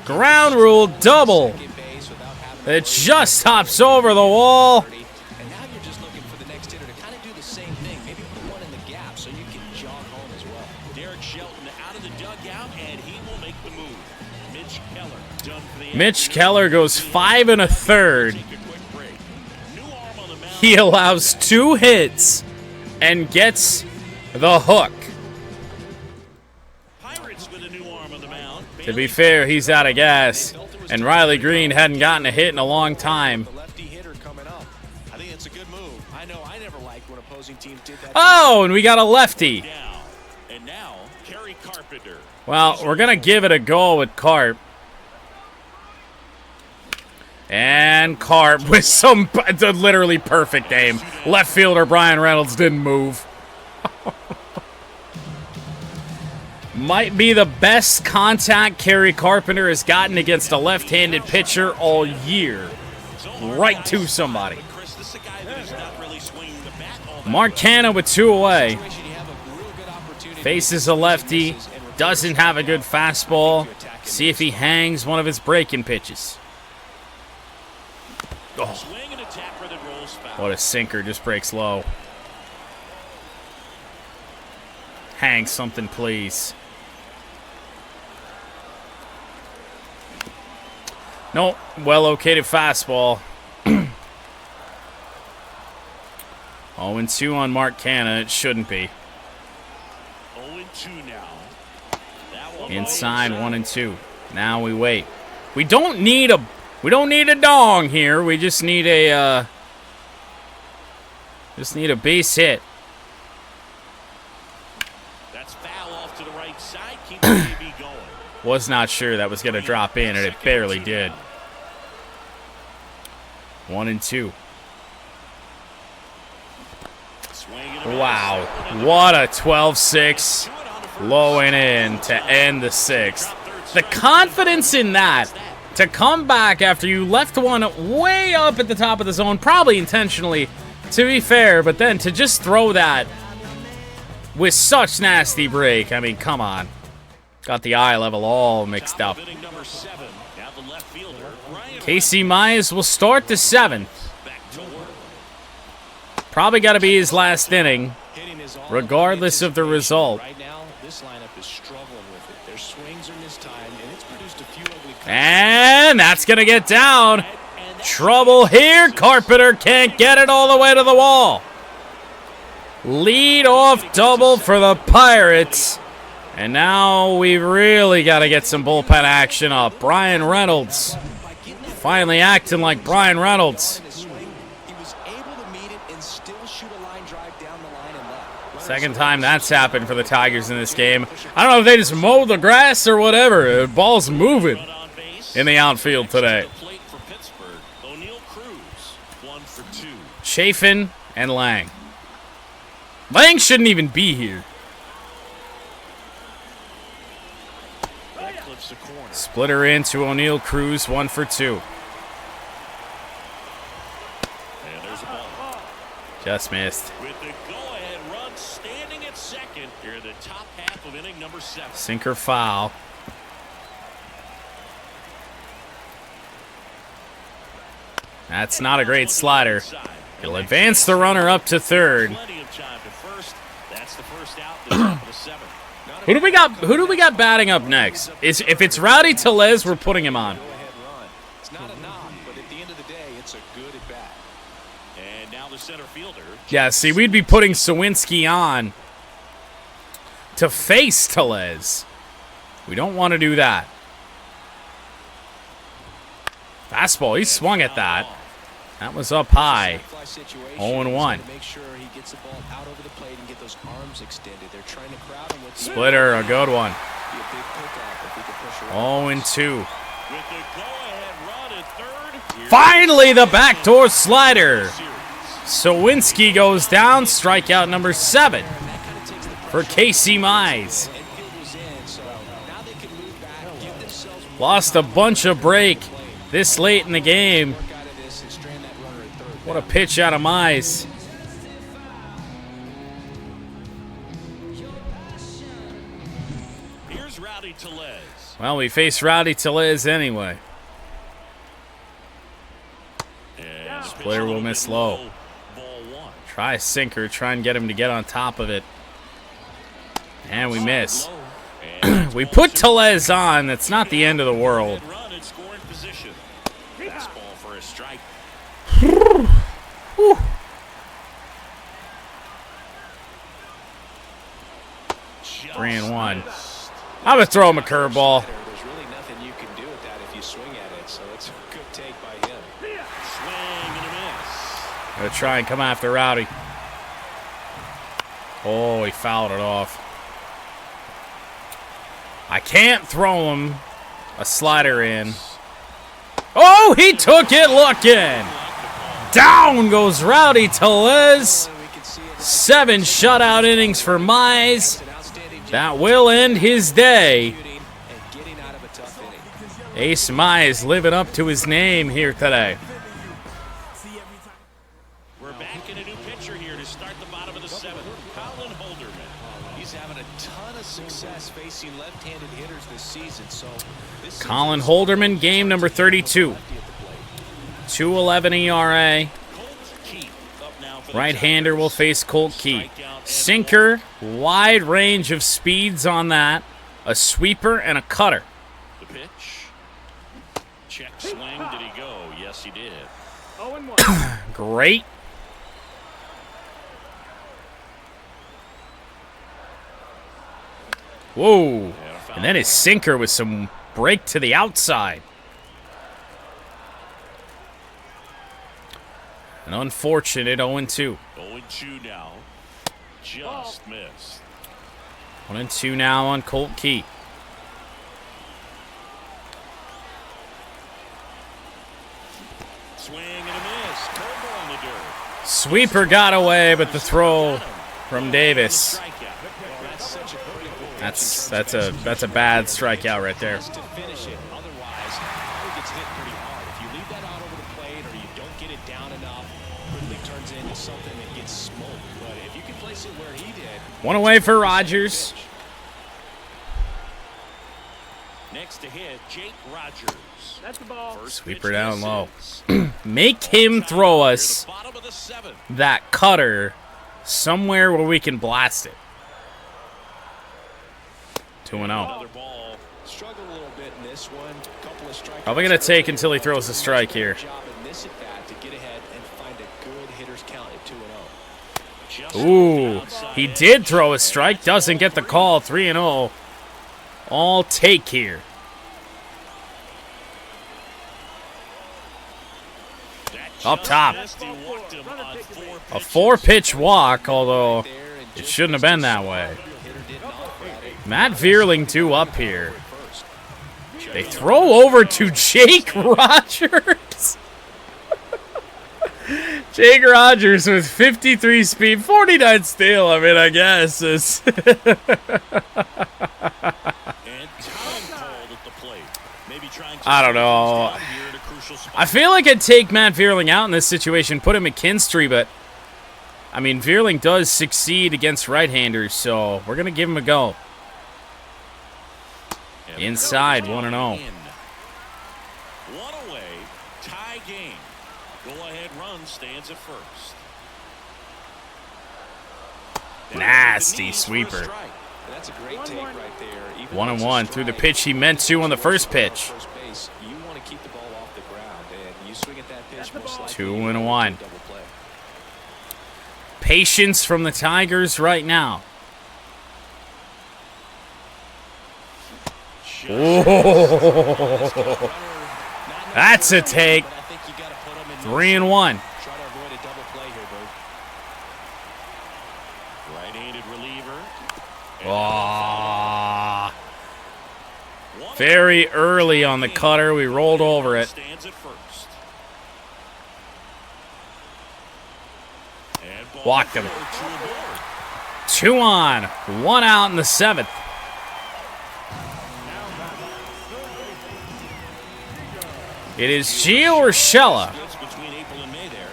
Ground rule double. It just hops over the wall. And now you're just looking for the next hitter to kind of do the same thing. Maybe put one in the gap so you can jog home as well. Derek Shelton out of the dugout, and he will make the move. Mitch Keller done for the Mitch Keller goes 5 1/3. He allows 2 hits and gets the hook. To be fair, he's out of gas, and Riley Green hadn't gotten a hit in a long time. Oh, and we got a lefty. Well, we're going to give it a go with Carp. And Carp with some literally perfect aim. Left fielder Brian Reynolds didn't move. Might be the best contact Kerry Carpenter has gotten against a left-handed pitcher all year. Right to somebody. Mark Canha with 2 away. Faces a lefty. Doesn't have a good fastball. See if he hangs one of his breaking pitches. Oh. What a sinker, just breaks low. Hang something, please. Nope. Well-located fastball. 0-2 on Mark Canna. It shouldn't be. 0-2 now. Inside 1-2. Now we wait. We don't need a dong here. We just need a base hit. That's foul off to the right side. Keep the AB going. Was not sure that was going to drop in, and it barely did. 1-2. Wow. What a 12-6 low and in to end the sixth. The confidence in that to come back after you left one way up at the top of the zone, probably intentionally, to be fair, but then to just throw that with such nasty break. I mean, come on. Got the eye level all mixed up. Casey Mize will start the seventh. Probably got to be his last inning, regardless of the result. Right now, this lineup is struggling with it. Their swings are mistimed, and it's produced a few ugly cuts. And that's going to get down. Trouble here. Carpenter can't get it all the way to the wall. Lead off double for the Pirates. And now we really got to get some bullpen action up. Brian Reynolds finally acting like Brian Reynolds. Second time that's happened for the Tigers in this game. I don't know if they just mow the grass or whatever. The ball's moving in the outfield today. Chafin and Lang. Lang shouldn't even be here. Splitter into O'Neal Cruz, 1 for 2. Just missed. Sinker foul. That's not a great slider. He'll advance the runner up to third. Who do we got batting up next? If it's Rowdy Tellez, we're putting him on. It's not a knock, but at the end of the day, it's a good at bat. And now the center fielder. Yeah, see, we'd be putting Sawinski on to face Tellez. We don't want to do that. Fastball, he swung at that. That was up high. 0-1. Make sure he gets the ball out over the plate and get those arms extended. They're trying to crowd him with Splitter, a good one. 0-2. With the go-ahead run at third. Finally, the backdoor slider. Sawinski goes down. Strikeout number 7 for Casey Mize. Lost a bunch of break this late in the game. What a pitch out of Mize. Here's Rowdy Tellez. Well, we face Rowdy Tellez anyway. Splitter will miss low. Try a sinker, try and get him to get on top of it. And we miss. We put Tellez on. That's not the end of the world. Fastball for a strike. 3-1. I'm gonna throw him a curveball. There's really nothing you can do with that if you swing at it, so it's a good take by him. Swing and a miss. Gonna try and come after Rowdy. Oh, he fouled it off. I can't throw him a slider in. Oh, he took it looking. Down goes Rowdy Tellez. 7 shutout innings for Mize. That will end his day. Ace Mize living up to his name here today. We're back in a new pitcher here to start the bottom of the 7th. Colin Holderman. He's having a ton of success facing left-handed hitters this season. So Colin Holderman, game number 32. 2.11 ERA. Right-hander will face Colt Key. Sinker, wide range of speeds on that. A sweeper and a cutter. The pitch. Check swing. Did he go? Yes, he did. 0-1. Great. Whoa. And then his sinker with some break to the outside. An unfortunate 0-2. 0-2 now. Just missed. 1-2 now on Colt Key. Swing and a miss. Curveball in the dirt. Sweeper got away, but the throw from Davis. That's a bad strikeout right there. To finish it. Otherwise, it gets hit pretty hard. If you leave that out over the plate or you don't get it down enough, quickly turns into something that gets smoked. But if you can place it where he did. One away for Rogers. Next to hit, Jake Rogers. That's the ball. First Sweeper pitch down low. misses. Make him throw us Near the bottom of the seventh. that cutter somewhere where we can blast it. 2-0. Another ball. Struggled a little bit in this one. Couple of strikeouts. Probably going to take until he throws a strike here. Job in this at bat to get ahead and find a good hitter's count at 2-0. Just Ooh, outside he edge. did throw a strike. Doesn't get the call. 3-0. All take here. That Up just top. missed. He walked him on A 4 pitches. 4-pitch walk, although it shouldn't have been that way. Matt Vierling due up here. They throw over to Jake Rogers. Jake Rogers with 53 speed, 49 steal. I mean, I guess. It's And time called at the plate. Maybe trying to I don't know. here at a crucial spot. I feel like I'd take Matt Vierling out in this situation, put him at Kinstry, but I mean, Vierling does succeed against right-handers, so we're going to give him a go. And Inside, the 1-0. in. One away, tie game. Go-ahead run stands at first. Nasty Knees for a sweeper. strike. That's a great take right there. Even 1-1 through the pitch he meant to on the first pitch. First base, you want to keep the ball off the ground, and you swing at that pitch most likely 2-1. double play. Patience from the Tigers right now. Oh, that's a take. 3-1. Try to avoid a double play here, Bert. Right-handed reliever. Ah, very early on the cutter. We rolled over it. Stands at first. And ball Walked him. four, 2 aboard. 2 on, 1 out in the 7th. It is Gio Urshela. Splits between April and May there.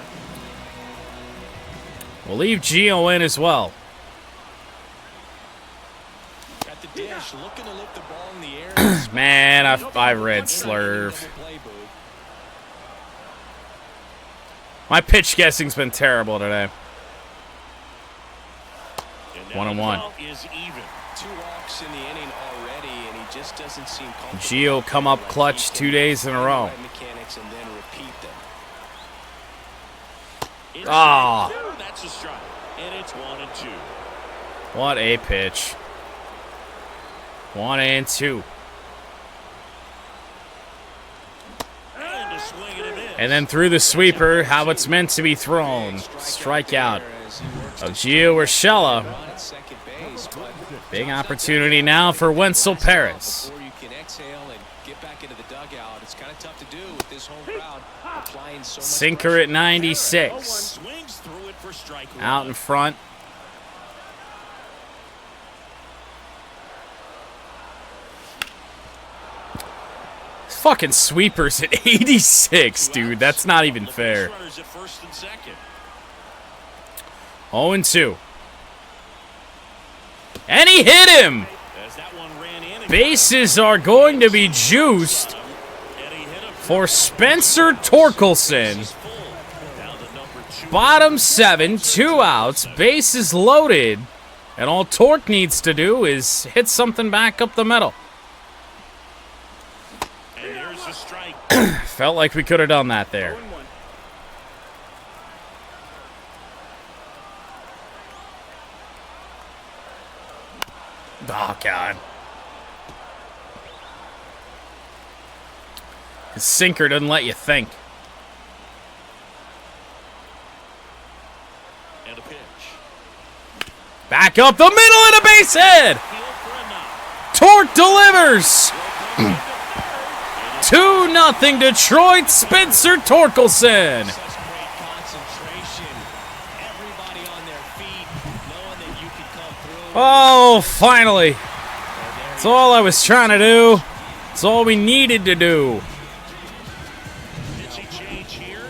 We'll leave Gio in as well. At the dish, looking to lift the ball in the air. Man, I read slurve. Double play, Boo. My pitch guessing's been terrible today. And now 1-1. the count is even. 2 walks in the inning already, and he just doesn't seem comfortable. Gio come up clutch 2 days in a row. Right mechanics and then repeat them. It's Ah. strike 2. That's a strike. And it's 1-2. What a pitch. 1-2. And a swing and a miss. And then through the sweeper, how it's meant to be thrown. Strikeout of Gio Urshela. Run at second base, but Big opportunity now for Wenzel Paris. before you can exhale and get back into the dugout, it's kind of tough to do with this home crowd applying so much Sinker pressure. at 96. Swings through it for strike one. Out in front. Fucking sweepers at 86, dude. That's not even fair. Runners at first and second. 0-2. And he hit him! As that one ran in and Bases are going to be juiced and he hit him for Spencer Torkelson. full. Now the number 2. Bottom 7, 2 outs, bases loaded. And all Torque needs to do is hit something back up the middle. And there's the strike. Felt like we could have done that there. 0-1. Oh, God. His sinker doesn't let you think. And a pitch. Back up the middle and a base hit! Field for a knock. Torque delivers! 2-0 Detroit, Spencer Torkelson. Such great concentration. Everybody on their feet, knowing that you could come through. Oh, finally. That's all I was trying to do. That's all we needed to do. Pitching change here.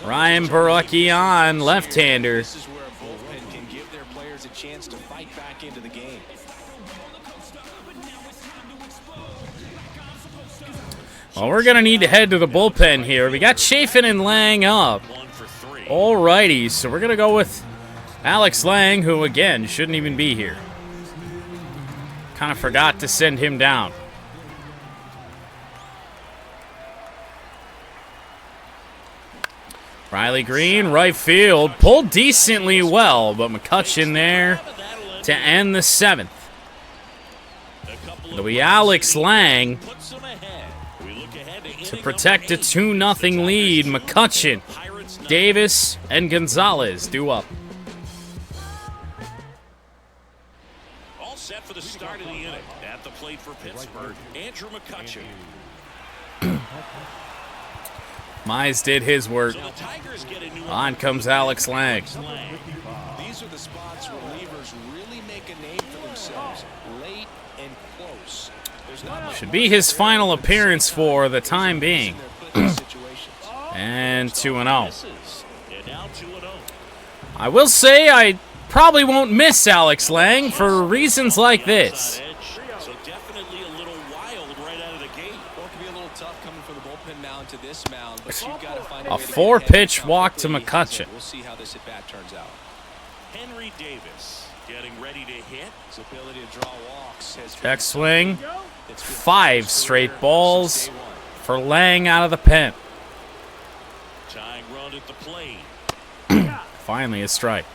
Ryan Barucki on, left-hander. This is where a bullpen can give their players a chance to fight back into the game. Well, we're going to need to head to the bullpen here. We got Chafin and Lang up. 1 for 3. Alrighty, so we're going to go with Alex Lang, who, again, shouldn't even be here. Kind of forgot to send him down. Riley Green, right field. Pulled decently well, but McCutcheon there to end the 7th. It'll be Alex Lang Puts them ahead. We look ahead to protect a 2-0 lead. McCutcheon, Davis, and Gonzalez due up. All set for the start of the inning. At the plate for Pittsburgh, Andrew McCutcheon. Mize did his work. So the Tigers get a new On comes Alex Lang. These are the spots where relievers really make a name for themselves, late and close. There's not much Should be his final appearance for the time being. in their putting situations. And 2-0. misses. And now 2-0. I will say I probably won't miss Alex Lang for reasons like this. So definitely a little wild right out of the gate. Well, it can be a little tough coming from the bullpen mound to this mound, but you've got to find a A way to get 4-pitch ahead walk to quickly. McCutcheon. We'll see how this at-bat turns out. Henry Davis getting ready to hit. His ability to draw walks has been Check swing. Go. 5 straight balls for Lang out of the pen. Tying run at the plate. Finally a strike.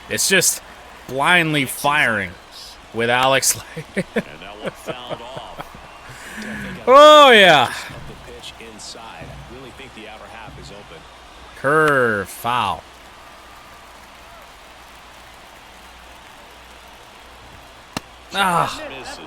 It's just blindly firing with Alex Lang. And that one fouled off. Oh, yeah. of the pitch inside. I really think the outer half is open. Curve, foul. Ah, Misses.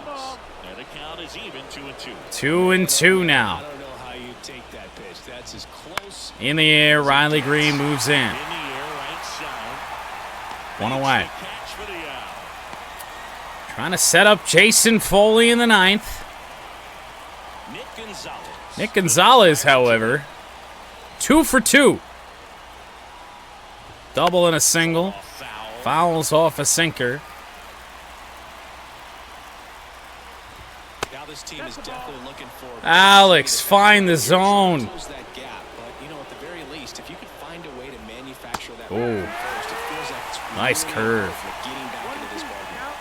And the count is even 2-2. 2-2 I now. don't know how you take that pitch. That's as close. In the air, Riley Green moves in. In the air, right side. One away. Catch for the out. Trying to set up Jason Foley in the 9th. Nick Gonzalez. Nick Gonzalez, however, 2 for 2. Double and a single. Foul. Fouls off a sinker. Now this team is definitely looking for Alex, find the zone. close that gap, but you know, at the very least, if you could find a way to manufacture that Ooh. run first, it feels like it's Nice really curve. important for getting back into this ballgame.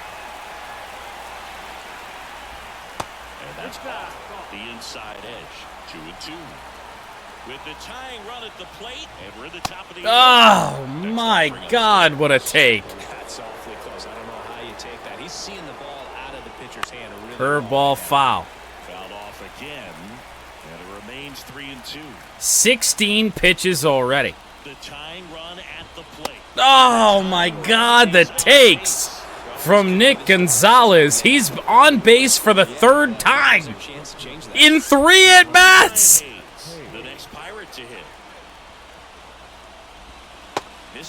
And that's off the inside edge. 2-2. With the tying run at the plate, and we're at the top of the Oh, my God, what a take. That's awfully close. I don't know how you take that. He's seeing the ball out of the pitcher's hand. Really Curveball foul. Fouled off again, and it remains 3-2. 16 pitches already. The tying run at the plate. Oh, my God, the takes from Nick Gonzalez. He's on base for the 3rd time chance to change that. in 3 at-bats. The next Pirate to hit.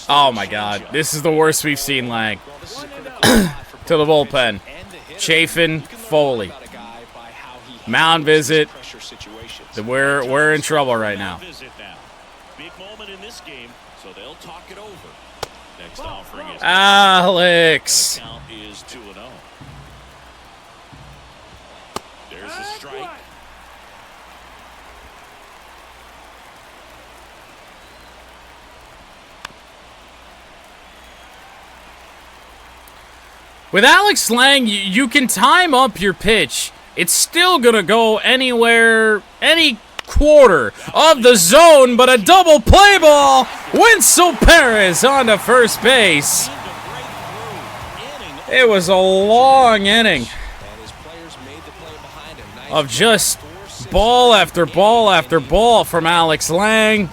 Oh, my God. This is the worst we've seen, Lang. Well, this is a critical spot for To the bullpen. and the hitter. Chafin, You can learn Foley. about a guy by how he Mound handles visit. pressure situations. We're in trouble right now. Visit now. Big moment in this game, so they'll talk it over. Next offering is Alex. count is 2-0. There's a strike. With Alex Lang, you can time up your pitch It's still going to go anywhere, any quarter of the zone, but a double play ball. Winsel Perez on to first base. It was a long inning of just ball after ball after ball from Alex Lang.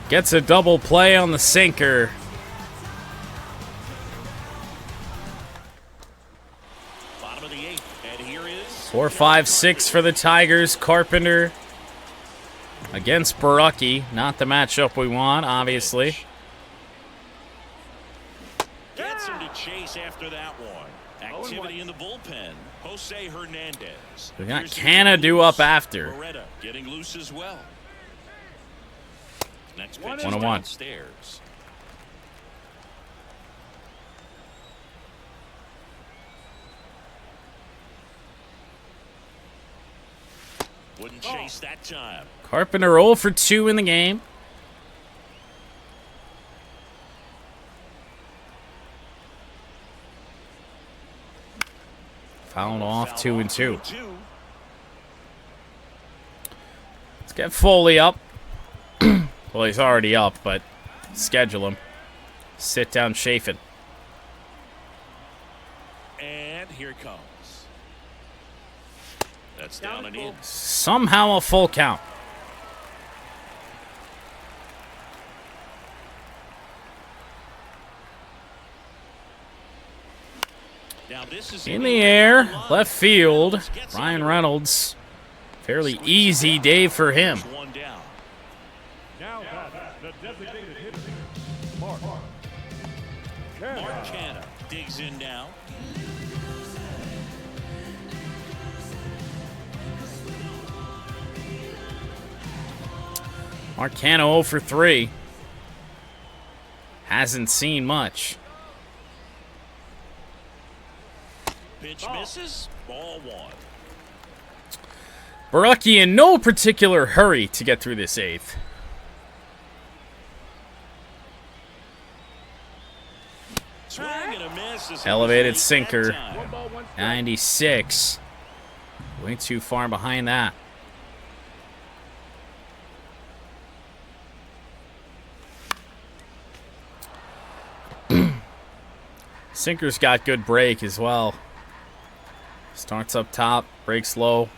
Gets a double play on the sinker. Bottom of the 8th, and here is 4-5-6 for the Tigers. Carpenter against Barucki. Not the matchup we want, obviously. Gets him to chase after that one. Activity in the bullpen. Jose Hernandez. We got Canadu up after. Beretta getting loose as well. Next pitch 1-1. downstairs. Wouldn't chase that time. Carpenter 0 for 2 in the game. Fouled off 2-2. Let's get Foley up. Well, he's already up, but schedule him. Sit down, Chafin. And here it comes. That's down and in. Somehow a full count. Now this is In the air, left field. Ryan Reynolds. Fairly easy day for him. one down. Now the designated hitter, Mark Canna digs in now. Marcano 0 for 3. Hasn't seen much. Pitch misses. Ball 1. Barucki in no particular hurry to get through this 8th. Swing and a miss. This Elevated is sinker. that time. 96. Way too far behind that. Sinker's got good break as well. Starts up top, breaks low.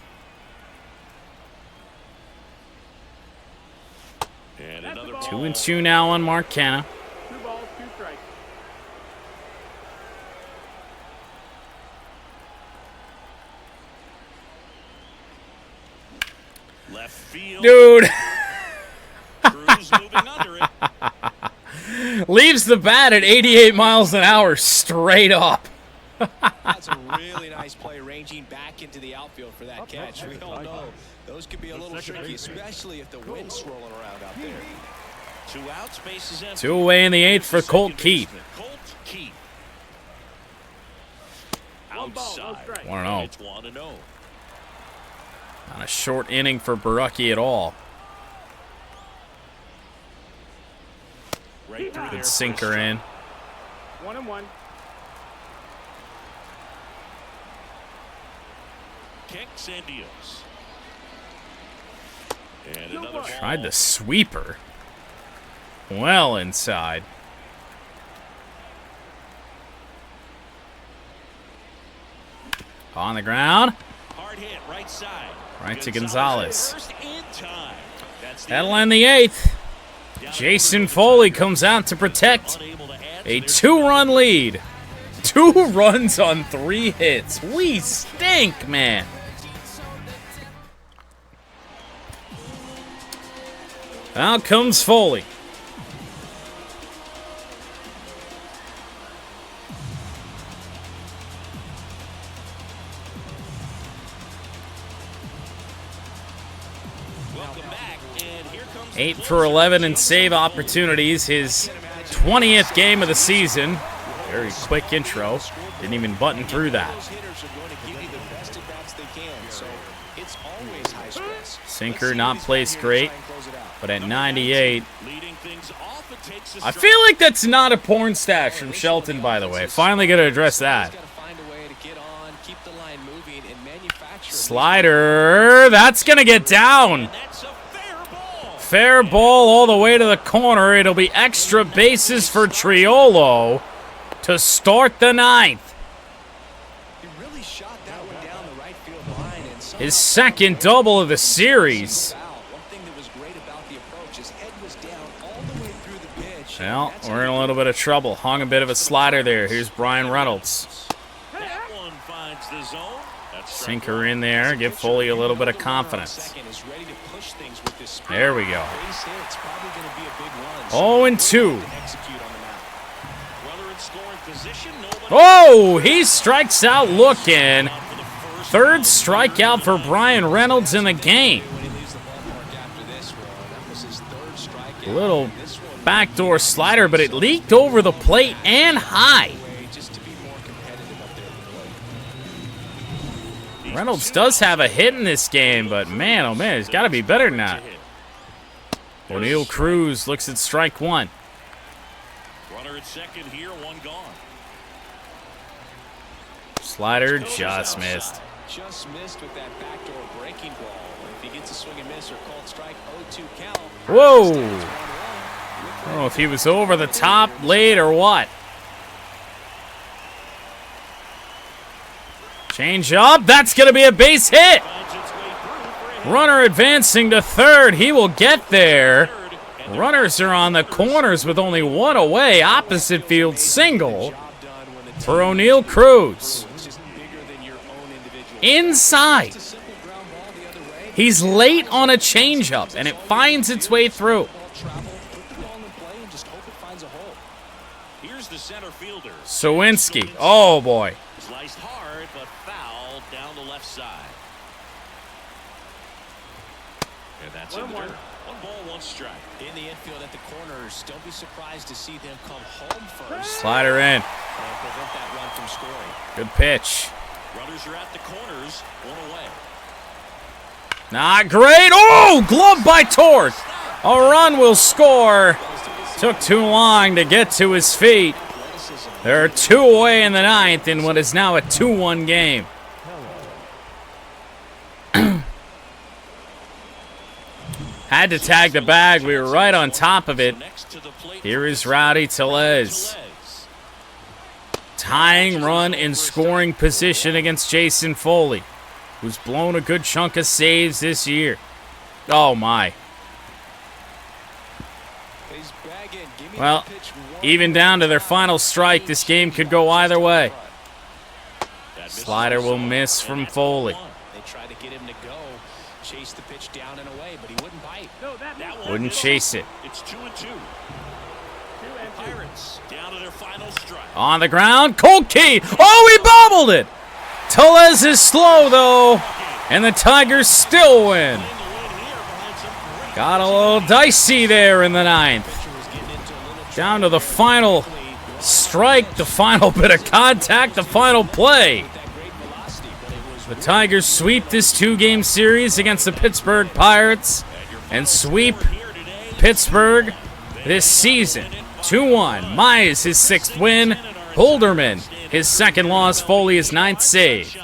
And another 2-2 now on Mark Canna. 2 balls, 2 strikes. left field. Dude. Cruz moving under it. Leaves the bat at 88 miles an hour straight up. That's a really nice play, ranging back into the outfield for that catch. We all know those could be a little tricky, especially if the wind's swirling around out there. 2 outs, bases empty. 2 away in the 8th for Colt Keith. Colt Keith. Outside. 1-0. It's 1-0. Not a short inning for Barucki at all. Right through there. Good sinker in. 1-1. Kicks and deals. And another Tried the sweeper. Well inside. On the ground. hard hit right side. Right to Gonzalez. First in time. That's That'll end the 8th. Jason Foley comes out to protect a 2-run lead. 2 runs on 3 hits. We stink, man. Out comes Foley. Welcome back, and here comes 8 for 11 in save opportunities. His 20th game of the season. Very quick intro. Didn't even button through that. Sinker not placed great, but at 98. I feel like that's not a porn stash from Shelton, by the way. Finally going to address that. Slider, that's going to get down. Fair ball all the way to the corner. It'll be extra bases for Triolo to start the ninth. His second double of the series. Well, we're in a little bit of trouble. Hung a bit of a slider there. Here's Brian Reynolds. Sinker in there. Give Foley a little bit of confidence. There we go. 0-2. Oh, he strikes out looking. Third strikeout for Brian Reynolds in the game. Little backdoor slider, but it leaked over the plate and high. Reynolds does have a hit in this game, but man, oh man, he's got to be better than that. O'Neal Cruz looks at strike one. Runner at second here, one gone. Slider just missed. Just missed with that backdoor breaking ball. If he gets a swing and miss or called strike, 0-2 count. Whoa! I don't know if he was over the top late or what. Change up. That's going to be a base hit. Runner advancing to third. He will get there. Runners are on the corners with only one away. Opposite field single for O'Neal Cruz. Inside. He's late on a changeup, and it finds its way through. Sawinski. Oh, boy. Sliced hard, but foul down the left side. And that's in the dirt. 1 ball, 1 strike. In the infield at the corners, don't be surprised to see them come home first. Slider in. And prevent that run from scoring. Good pitch. Runners are at the corners, 1 away. Not great. Oh, glove by Torque. A run will score. Took too long to get to his feet. There are 2 away in the ninth in what is now a 2-1 game. Had to tag the bag. We were right on top of it. Here is Rowdy Tellez. Tying run in scoring position against Jason Foley, who's blown a good chunk of saves this year. Oh, my. Well, even down to their final strike, this game could go either way. Slider will miss from Foley. They tried to get him to go, chase the pitch down and away, but he wouldn't bite. Wouldn't chase it. It's 2-2. Pirates down to their final strike. On the ground, Colt Key. Oh, he bobbled it. Tellez is slow, though, and the Tigers still win. Got a little dicey there in the ninth. Down to the final strike, the final bit of contact, the final play. The Tigers sweep this 2-game series against the Pittsburgh Pirates and sweep Pittsburgh this season. 2-1. Mize his 6th win. Holderman his 2nd loss. Foley his 9th save.